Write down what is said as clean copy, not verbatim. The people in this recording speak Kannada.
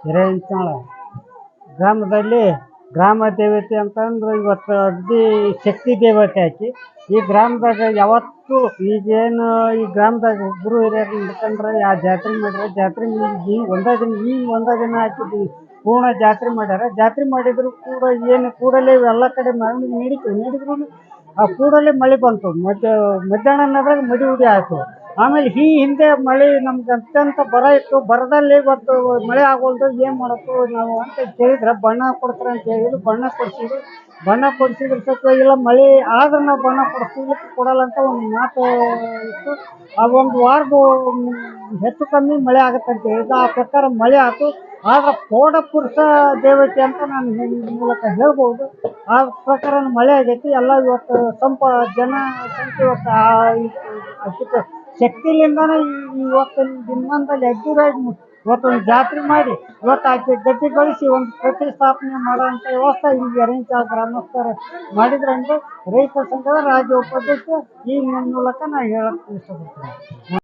ಹಿರೇಂಚಾಳ ಗ್ರಾಮದಲ್ಲಿ ಗ್ರಾಮ ದೇವತೆ ಅಂತಂದ್ರೆ ಇವತ್ತು ಅಗದಿ ಶಕ್ತಿ ದೇವತೆ ಆಕಿ. ಈ ಗ್ರಾಮದಾಗ ಯಾವತ್ತೂ ಈಗೇನು ಈ ಗ್ರಾಮದಾಗ ಗುರು ಹಿರಿಯರು ಹಿಡ್ಕೊಂಡ್ರೆ ಯಾವ ಜಾತ್ರೆ ಮಾಡ್ಯಾರ, ಜಾತ್ರೆ ಈ ಒಂದೇ ದಿನ ಹಾಕಿದ್ವಿ ಪೂರ್ಣ ಜಾತ್ರೆ ಮಾಡ್ಯಾರ. ಜಾತ್ರೆ ಮಾಡಿದ್ರು ಕೂಡ ಏನು ಕೂಡಲೇ ಎಲ್ಲ ಕಡೆ ಮೆರವಣಿಗೆ ನೀಡಿದ್ರು ಆ ಕೂಡಲೇ ಮಳೆ ಬಂತು. ಮಧ್ಯಾಹ್ನದಾಗ ಮಡಿ ಉಡಿ ಆಯಿತು. ಆಮೇಲೆ ಈ ಹಿಂದೆ ಮಳೆ ನಮ್ಗೆ ಅತ್ಯಂತ ಬರ ಇತ್ತು. ಬರದಲ್ಲಿ ಇವತ್ತು ಮಳೆ ಆಗೋಲ್ದು, ಏನು ಮಾಡೋಕ್ಕೂ ನಾವು ಅಂತ ಕೇಳಿದ್ರೆ ಬಣ್ಣ ಕೊಡ್ತಾರೆ ಅಂತ ಹೇಳಿದ್ರು. ಬಣ್ಣ ಕೊಡಿಸಿದ್ರೆ ಸ್ವಲ್ಪ ಇಲ್ಲ ಮಳೆ ಆದ್ರೆ ನಾವು ಬಣ್ಣ ಕೊಡಿಸ್ತೀವಿ, ಕೊಡಲ್ಲ ಅಂತ ಒಂದು ಮಾತು ಇತ್ತು. ಆ ಒಂದು ವಾರದ ಹೆಚ್ಚು ಕಮ್ಮಿ ಮಳೆ ಆಗುತ್ತೆ ಅಂತ ಹೇಳಿದ್ರು. ಆ ಪ್ರಕಾರ ಮಳೆ ಆಯ್ತು. ಆದ್ರೆ ಕೋಡ ಪುರುಷ ದೇವತೆ ಅಂತ ನಾನು ಈ ಮೂಲಕ ಹೇಳ್ಬೋದು. ಆ ಪ್ರಕಾರ ಮಳೆ ಆಗೈತಿ. ಎಲ್ಲ ಇವತ್ತು ಜನ ಸಂಖ್ಯೆ ಇವತ್ತು ಶಕ್ತಿಲಿಂದಾನೇ ಇವತ್ತಿನ ದಿನಮಾನದಲ್ಲಿ ಅದ್ದೂರಿಯಾಗಿ ಇವತ್ತೊಂದು ಜಾತ್ರೆ ಮಾಡಿ ಇವತ್ತು ಆಕೆ ಗಟ್ಟಿ ಗಳಿಸಿ ಒಂದು ಪ್ರತಿಷ್ಠಾಪನೆ ಮಾಡೋಂಥ ವ್ಯವಸ್ಥೆ ಈಗ ಎರೆಂಚಾಳ ಗ್ರಾಮಸ್ಥರು ಮಾಡಿದ್ರಂದ್ರೆ ರೈತ ಸಂಘದ ರಾಜ್ಯ ಉಪಾಧ್ಯಕ್ಷ ಈ ಮೂಲಕ ನಾನು ಹೇಳಕ್ಕೆ ಇಷ್ಟಪಡ್ತೀನಿ.